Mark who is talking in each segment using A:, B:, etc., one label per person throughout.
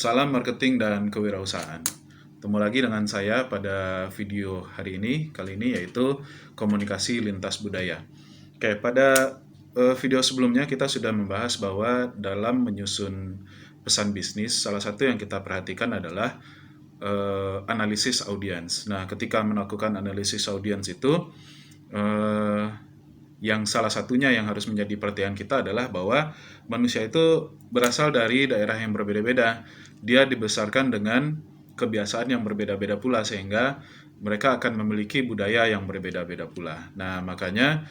A: Salam marketing dan kewirausahaan. Ketemu lagi dengan saya pada video hari ini, kali ini yaitu komunikasi lintas budaya. Oke, pada video sebelumnya kita sudah membahas bahwa dalam menyusun pesan bisnis, salah satu yang kita perhatikan adalah analisis audiens. Nah, ketika melakukan analisis audiens itu, eh, yang salah satunya yang harus menjadi perhatian kita adalah bahwa manusia itu berasal dari daerah yang berbeda-beda. Dia dibesarkan dengan kebiasaan yang berbeda-beda pula sehingga mereka akan memiliki budaya yang berbeda-beda pula. Nah, makanya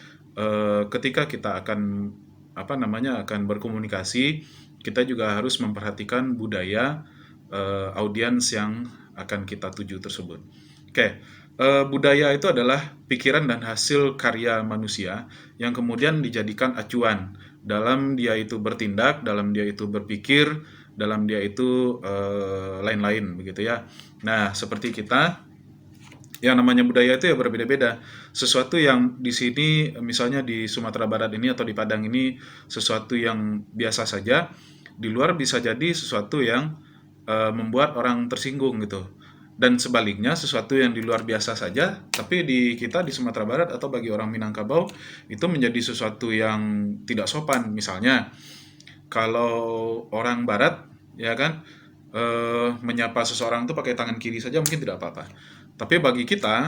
A: ketika kita akan berkomunikasi, kita juga harus memperhatikan budaya audiens yang akan kita tuju tersebut. Oke, budaya itu adalah pikiran dan hasil karya manusia yang kemudian dijadikan acuan dalam dia itu bertindak, dalam dia itu berpikir, dalam dia itu lain-lain begitu ya. Nah, seperti kita, yang namanya budaya itu ya berbeda-beda. Sesuatu yang di sini, misalnya di Sumatera Barat ini atau di Padang ini, sesuatu yang biasa saja, di luar bisa jadi sesuatu yang membuat orang tersinggung gitu. Dan sebaliknya, sesuatu yang di luar biasa saja, tapi di kita di Sumatera Barat atau bagi orang Minangkabau itu menjadi sesuatu yang tidak sopan. Misalnya, kalau orang Barat, ya kan, menyapa seseorang itu pakai tangan kiri saja mungkin tidak apa-apa. Tapi bagi kita,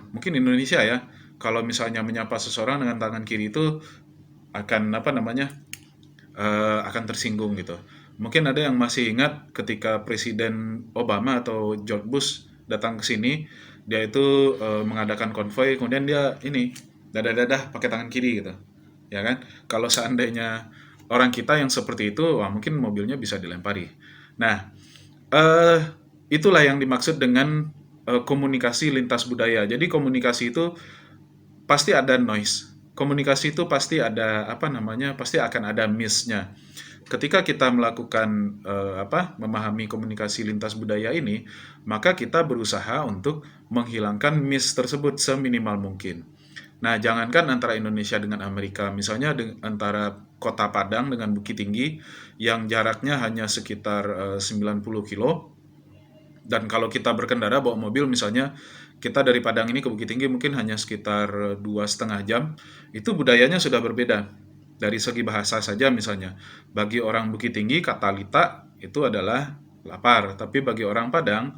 A: mungkin Indonesia ya, kalau misalnya menyapa seseorang dengan tangan kiri itu akan akan tersinggung gitu. Mungkin ada yang masih ingat ketika Presiden Obama atau George Bush datang ke sini, dia itu mengadakan konvoy, kemudian dia ini dadah-dadah pakai tangan kiri gitu, ya kan? Kalau seandainya orang kita yang seperti itu, wah mungkin mobilnya bisa dilempari. Nah, eh itulah yang dimaksud dengan komunikasi lintas budaya. Jadi komunikasi itu pasti ada noise. Komunikasi itu pasti ada pasti akan ada miss-nya. Ketika kita melakukan memahami komunikasi lintas budaya ini, maka kita berusaha untuk menghilangkan miss tersebut seminimal mungkin. Nah, jangankan antara Indonesia dengan Amerika, misalnya antara Kota Padang dengan Bukit Tinggi yang jaraknya hanya sekitar 90 kilo, dan kalau kita berkendara bawa mobil misalnya, kita dari Padang ini ke Bukit Tinggi mungkin hanya sekitar 2,5 jam, itu budayanya sudah berbeda. Dari segi bahasa saja misalnya, bagi orang Bukit Tinggi kata lita itu adalah lapar, tapi bagi orang Padang,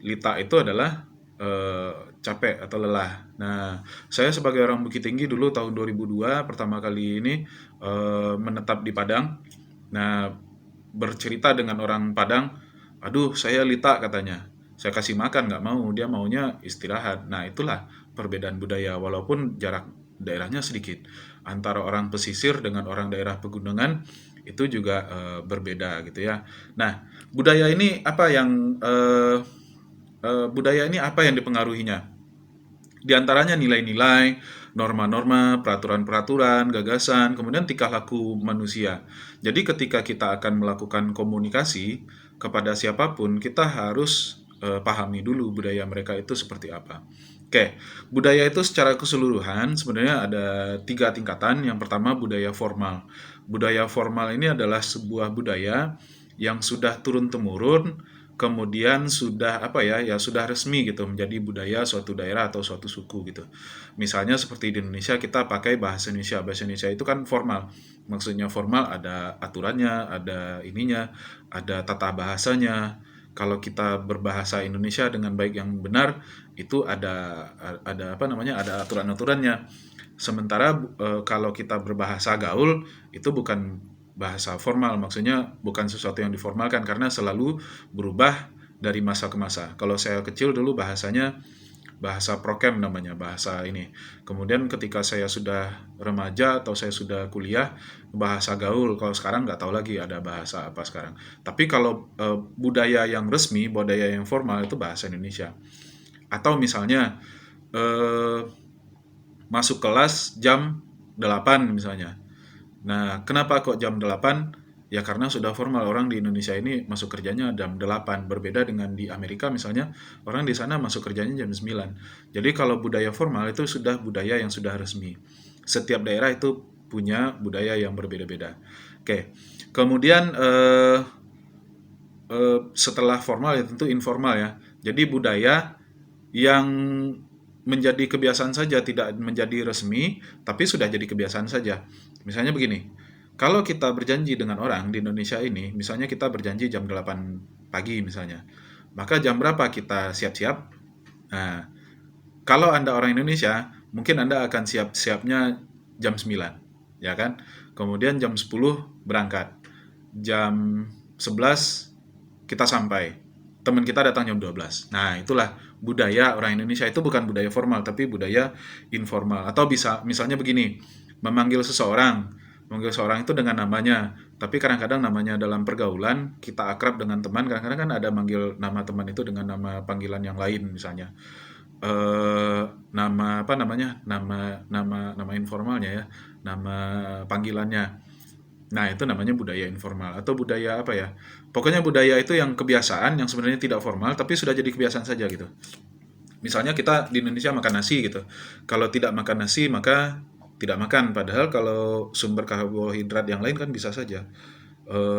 A: lita itu adalah capek atau lelah. Nah, saya sebagai orang Bukit Tinggi dulu tahun 2002 pertama kali ini menetap di Padang. Nah, bercerita dengan orang Padang, aduh saya lita katanya. Saya kasih makan nggak mau, dia maunya istirahat. Nah, itulah perbedaan budaya walaupun jarak daerahnya sedikit. Antara orang pesisir dengan orang daerah pegunungan itu juga berbeda gitu ya. Nah, budaya ini apa yang budaya ini apa yang dipengaruhinya? Di antaranya nilai-nilai, norma-norma, peraturan-peraturan, gagasan, kemudian tingkah laku manusia. Jadi ketika kita akan melakukan komunikasi kepada siapapun, kita harus pahami dulu budaya mereka itu seperti apa. Oke, budaya itu secara keseluruhan sebenarnya ada 3 tingkatan. Yang pertama budaya formal. Budaya formal ini adalah sebuah budaya yang sudah turun-temurun, kemudian sudah ya sudah resmi gitu menjadi budaya suatu daerah atau suatu suku gitu. Misalnya seperti di Indonesia kita pakai bahasa Indonesia. Bahasa Indonesia itu kan formal. Maksudnya formal ada aturannya, ada ininya, ada tata bahasanya. Kalau kita berbahasa Indonesia dengan baik yang benar, itu ada aturan-aturannya. Sementara kalau kita berbahasa gaul, itu bukan bahasa formal, maksudnya bukan sesuatu yang diformalkan karena selalu berubah dari masa ke masa. Kalau saya kecil dulu bahasanya bahasa prokem namanya, bahasa ini. Kemudian ketika saya sudah remaja atau saya sudah kuliah, bahasa gaul. Kalau sekarang nggak tahu lagi ada bahasa apa sekarang. Tapi kalau budaya yang resmi, budaya yang formal itu bahasa Indonesia. Atau misalnya eh, masuk kelas jam 8 misalnya. Nah, kenapa kok jam 8? Ya karena sudah formal, orang di Indonesia ini masuk kerjanya jam 8. Berbeda dengan di Amerika misalnya, orang di sana masuk kerjanya jam 9. Jadi kalau budaya formal itu sudah budaya yang sudah resmi. Setiap daerah itu punya budaya yang berbeda-beda. Oke. Kemudian setelah formal ya tentu informal ya. Jadi budaya yang menjadi kebiasaan saja, tidak menjadi resmi, tapi sudah jadi kebiasaan saja. Misalnya begini, kalau kita berjanji dengan orang di Indonesia ini, misalnya kita berjanji jam 8 pagi misalnya, maka jam berapa kita siap-siap? Nah, kalau Anda orang Indonesia, mungkin Anda akan siap-siapnya jam 9, ya kan? Kemudian jam 10 berangkat. Jam 11 kita sampai. Teman kita datang jam 12. Nah, itulah budaya orang Indonesia. Itu bukan budaya formal, tapi budaya informal. Atau bisa misalnya begini, memanggil seorang itu dengan namanya. Tapi kadang-kadang namanya dalam pergaulan, kita akrab dengan teman, kadang-kadang kan ada manggil nama teman itu dengan nama panggilan yang lain misalnya. Nama apa namanya? Nama informalnya ya, nama panggilannya. Nah, itu namanya budaya informal atau budaya apa ya? Pokoknya budaya itu yang kebiasaan yang sebenarnya tidak formal tapi sudah jadi kebiasaan saja gitu. Misalnya kita di Indonesia makan nasi gitu. Kalau tidak makan nasi maka tidak makan. Padahal kalau sumber karbohidrat yang lain kan bisa saja.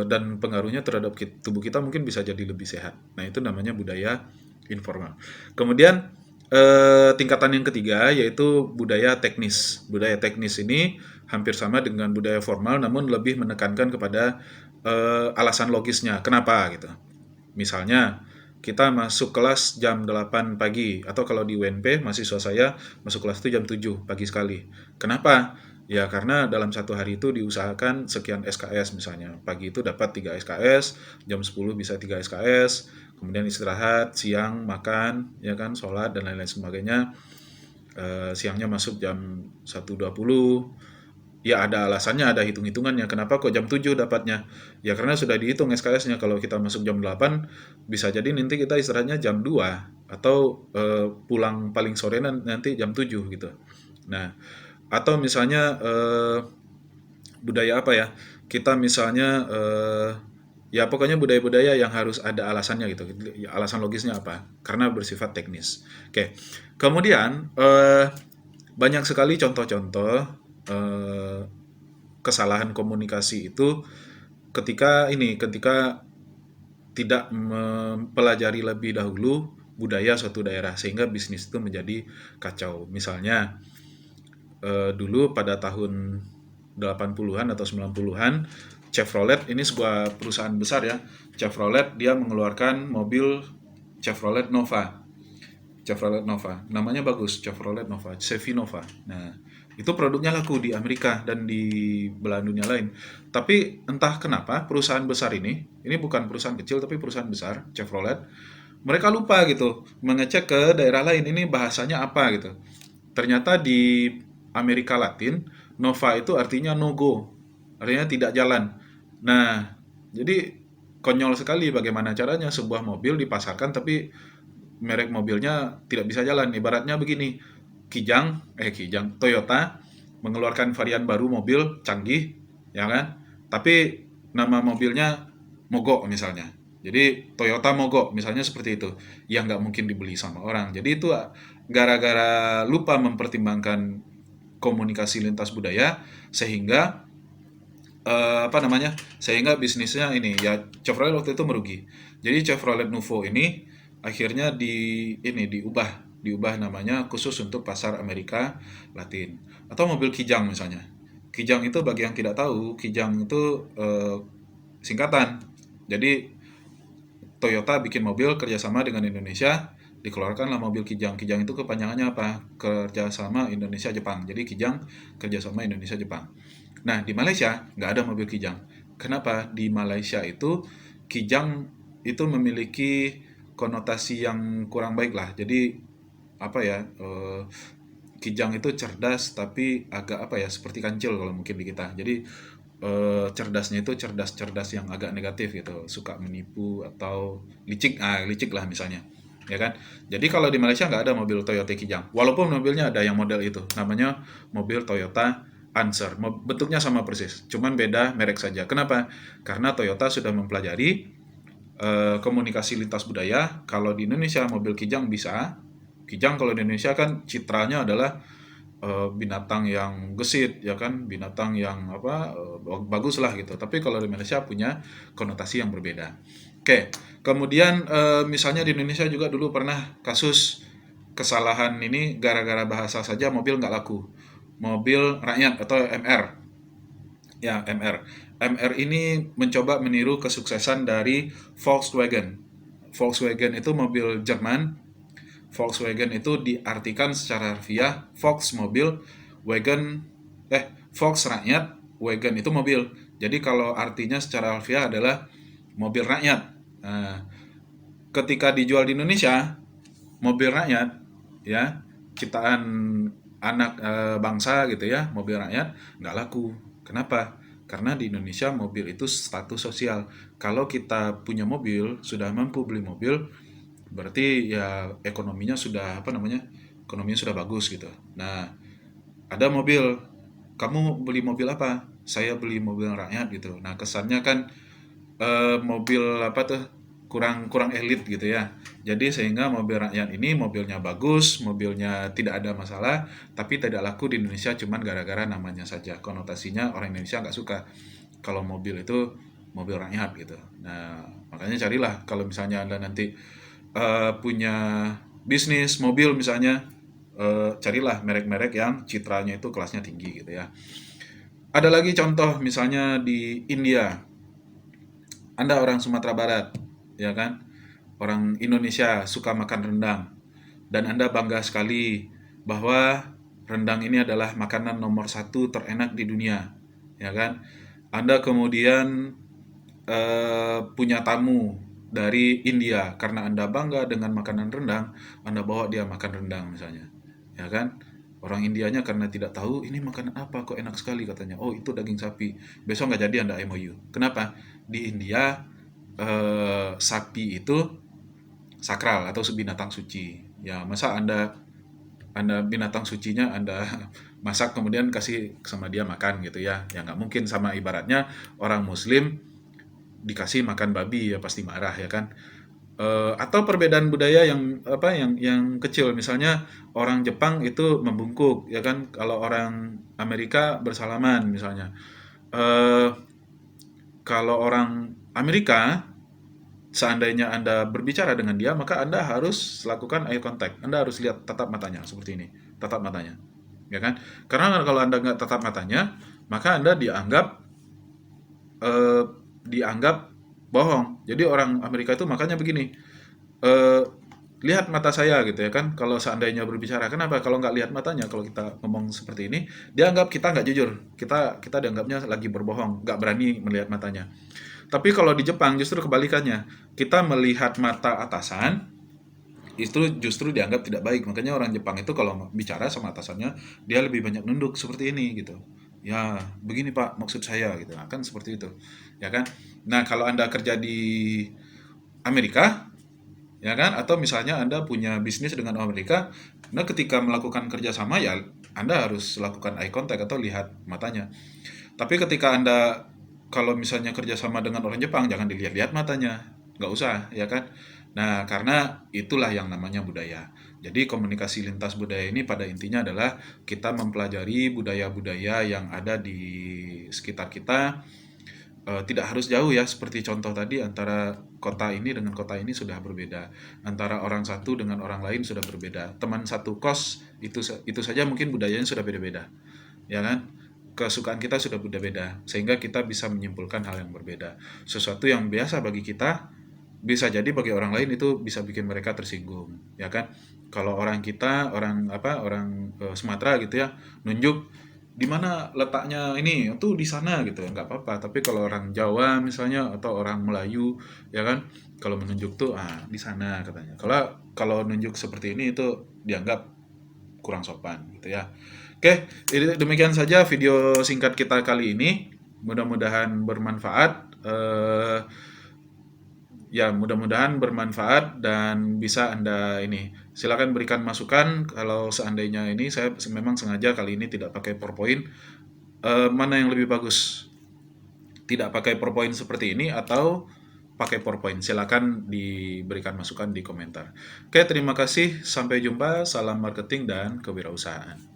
A: Dan pengaruhnya terhadap tubuh kita mungkin bisa jadi lebih sehat. Nah, itu namanya budaya informal. Kemudian tingkatan yang ketiga yaitu budaya teknis. Budaya teknis ini hampir sama dengan budaya formal namun lebih menekankan kepada alasan logisnya. Kenapa gitu. Misalnya kita masuk kelas jam 8 pagi atau kalau di UNP mahasiswa saya masuk kelas itu jam 7 pagi sekali. Kenapa? Ya karena dalam satu hari itu diusahakan sekian SKS misalnya. Pagi itu dapat 3 SKS, jam 10 bisa 3 SKS, kemudian istirahat, siang makan, ya kan, sholat dan lain-lain sebagainya. Siangnya masuk jam 1.20. Ya ada alasannya, ada hitung-hitungannya. Kenapa kok jam 7 dapatnya? Ya karena sudah dihitung SKS-nya. Kalau kita masuk jam 8, bisa jadi nanti kita istirahatnya jam 2 atau pulang paling sore nanti jam 7 gitu. Nah, atau misalnya budaya apa ya? Kita misalnya ya pokoknya budaya-budaya yang harus ada alasannya gitu. Ya, alasan logisnya apa? Karena bersifat teknis. Oke. Kemudian banyak sekali contoh-contoh eh, kesalahan komunikasi itu ketika tidak mempelajari lebih dahulu budaya suatu daerah sehingga bisnis itu menjadi kacau. Misalnya dulu pada tahun 80-an atau 90-an Chevrolet ini sebuah perusahaan besar ya. Chevrolet dia mengeluarkan mobil Chevrolet Nova. Chevrolet Nova. Namanya bagus, Chevrolet Nova, Chevy Nova. Nah, itu produknya laku di Amerika dan di belahan dunia lain. Tapi entah kenapa perusahaan besar ini bukan perusahaan kecil tapi perusahaan besar, Chevrolet, mereka lupa gitu mengecek ke daerah lain ini bahasanya apa gitu. Ternyata di Amerika Latin, Nova itu artinya no go, artinya tidak jalan. Nah, jadi konyol sekali bagaimana caranya sebuah mobil dipasarkan tapi merek mobilnya tidak bisa jalan. Ibaratnya begini, Kijang, Toyota mengeluarkan varian baru mobil canggih, ya kan? Tapi nama mobilnya mogok misalnya. Jadi Toyota mogok misalnya seperti itu, yang nggak mungkin dibeli sama orang. Jadi itu gara-gara lupa mempertimbangkan komunikasi lintas budaya sehingga apa namanya? Sehingga bisnisnya ini ya Chevrolet waktu itu merugi. Jadi Chevrolet Nuvo ini akhirnya diubah namanya khusus untuk pasar Amerika Latin. Atau mobil Kijang misalnya. Kijang itu bagi yang tidak tahu, Kijang itu singkatan. Jadi Toyota bikin mobil kerjasama dengan Indonesia, dikeluarkanlah mobil Kijang. Kijang itu kepanjangannya apa? Kerjasama Indonesia-Jepang. Jadi Kijang kerjasama Indonesia-Jepang. Nah, di Malaysia nggak ada mobil Kijang. Kenapa? Di Malaysia itu Kijang itu memiliki konotasi yang kurang baik lah. Jadi apa ya? Kijang itu cerdas tapi agak apa ya? Seperti kancil kalau mungkin di kita. Jadi cerdasnya itu cerdas-cerdas yang agak negatif gitu, suka menipu atau licik, licik lah misalnya, ya kan? Jadi kalau di Malaysia nggak ada mobil Toyota Kijang, walaupun mobilnya ada yang model itu, namanya mobil Toyota Answer, bentuknya sama persis, cuman beda merek saja. Kenapa? Karena Toyota sudah mempelajari komunikasi lintas budaya. Kalau di Indonesia mobil Kijang bisa, Kijang kalau di Indonesia kan citranya adalah binatang yang gesit ya kan, binatang yang apa bagus lah gitu. Tapi kalau di Malaysia punya konotasi yang berbeda. Oke, kemudian misalnya di Indonesia juga dulu pernah kasus kesalahan ini gara-gara bahasa saja mobil nggak laku. Mobil rakyat atau MR. Ya, MR. MR ini mencoba meniru kesuksesan dari Volkswagen. Volkswagen itu mobil Jerman. Volkswagen itu diartikan secara harfiah Volks mobil, wagon Volks rakyat, wagon itu mobil. Jadi kalau artinya secara harfiah adalah mobil rakyat. Nah, ketika dijual di Indonesia, mobil rakyat ya, ciptaan anak bangsa gitu ya, mobil rakyat nggak laku. Kenapa? Karena di Indonesia mobil itu status sosial. Kalau kita punya mobil, sudah mampu beli mobil, berarti ya ekonominya sudah apa namanya? Ekonominya sudah bagus gitu. Nah, ada mobil, kamu beli mobil apa? Saya beli mobil rakyat gitu. Nah, kesannya kan mobil apa tuh kurang kurang elit gitu ya. Jadi sehingga mobil rakyat ini mobilnya bagus, mobilnya tidak ada masalah, tapi tidak laku di Indonesia cuman gara-gara namanya saja. Konotasinya orang Indonesia nggak suka kalau mobil itu mobil rakyat gitu. Nah, makanya carilah kalau misalnya Anda nanti punya bisnis mobil misalnya, carilah merek-merek yang citranya itu kelasnya tinggi gitu ya. Ada lagi contoh misalnya di India. Anda orang Sumatera Barat, ya kan? Orang Indonesia suka makan rendang. Dan Anda bangga sekali bahwa rendang ini adalah makanan nomor satu terenak di dunia, ya kan? Anda kemudian punya tamu dari India karena Anda bangga dengan makanan rendang, Anda bawa dia makan rendang misalnya, ya kan? Orang Indianya karena tidak tahu ini makanan apa kok enak sekali katanya. Oh itu daging sapi. Besok nggak jadi Anda MOU. Kenapa? Di India sapi itu sakral atau binatang suci. Ya masa anda binatang sucinya Anda masak kemudian kasih sama dia makan gitu ya. Ya nggak mungkin, sama ibaratnya orang Muslim dikasih makan babi ya pasti marah ya kan. Atau perbedaan budaya yang apa yang kecil, misalnya orang Jepang itu membungkuk ya kan, kalau orang Amerika bersalaman misalnya. Eh, Kalau orang Amerika, seandainya Anda berbicara dengan dia, maka Anda harus lakukan eye contact. Anda harus lihat tatap matanya seperti ini, tatap matanya, ya kan? Karena kalau Anda nggak tatap matanya, maka Anda eh, dianggap bohong. Jadi orang Amerika itu makanya begini, eh, lihat mata saya gitu ya kan. Kalau seandainya berbicara, kenapa kalau nggak lihat matanya, kalau kita ngomong seperti ini, dia anggap kita nggak jujur, kita dianggapnya lagi berbohong, nggak berani melihat matanya. Tapi kalau di Jepang justru kebalikannya, kita melihat mata atasan itu justru dianggap tidak baik. Makanya orang Jepang itu kalau bicara sama atasannya, dia lebih banyak nunduk seperti ini gitu. Ya, begini Pak, maksud saya gitu. Nah, kan seperti itu. Ya kan? Nah, kalau Anda kerja di Amerika, ya kan? Atau misalnya Anda punya bisnis dengan Amerika, nah ketika melakukan kerjasama ya Anda harus lakukan eye contact atau lihat matanya. Tapi ketika Anda kalau misalnya kerjasama dengan orang Jepang, jangan dilihat-lihat matanya, nggak usah, ya kan? Nah, karena itulah yang namanya budaya. Jadi komunikasi lintas budaya ini pada intinya adalah kita mempelajari budaya-budaya yang ada di sekitar kita. Tidak harus jauh ya, seperti contoh tadi antara kota ini dengan kota ini sudah berbeda. Antara orang satu dengan orang lain sudah berbeda. Teman satu kos itu saja mungkin budayanya sudah beda-beda, ya kan? Kesukaan kita sudah beda-beda, sehingga kita bisa menyimpulkan hal yang berbeda. Sesuatu yang biasa bagi kita bisa jadi bagi orang lain itu bisa bikin mereka tersinggung, ya kan? Kalau orang kita, orang apa, orang Sumatera gitu ya, nunjuk di mana letaknya ini, itu di sana gitu, nggak apa-apa. Tapi kalau orang Jawa misalnya atau orang Melayu, ya kan, kalau menunjuk tuh di sana katanya. Kalau kalau nunjuk seperti ini itu dianggap kurang sopan gitu ya. Oke, jadi demikian saja video singkat kita kali ini. Mudah-mudahan bermanfaat. Ya, mudah-mudahan bermanfaat dan bisa Anda ini. Silakan berikan masukan kalau seandainya ini saya memang sengaja kali ini tidak pakai PowerPoint. Mana yang lebih bagus? Tidak pakai PowerPoint seperti ini atau pakai PowerPoint? Silakan diberikan masukan di komentar. Oke, terima kasih. Sampai jumpa. Salam marketing dan kewirausahaan.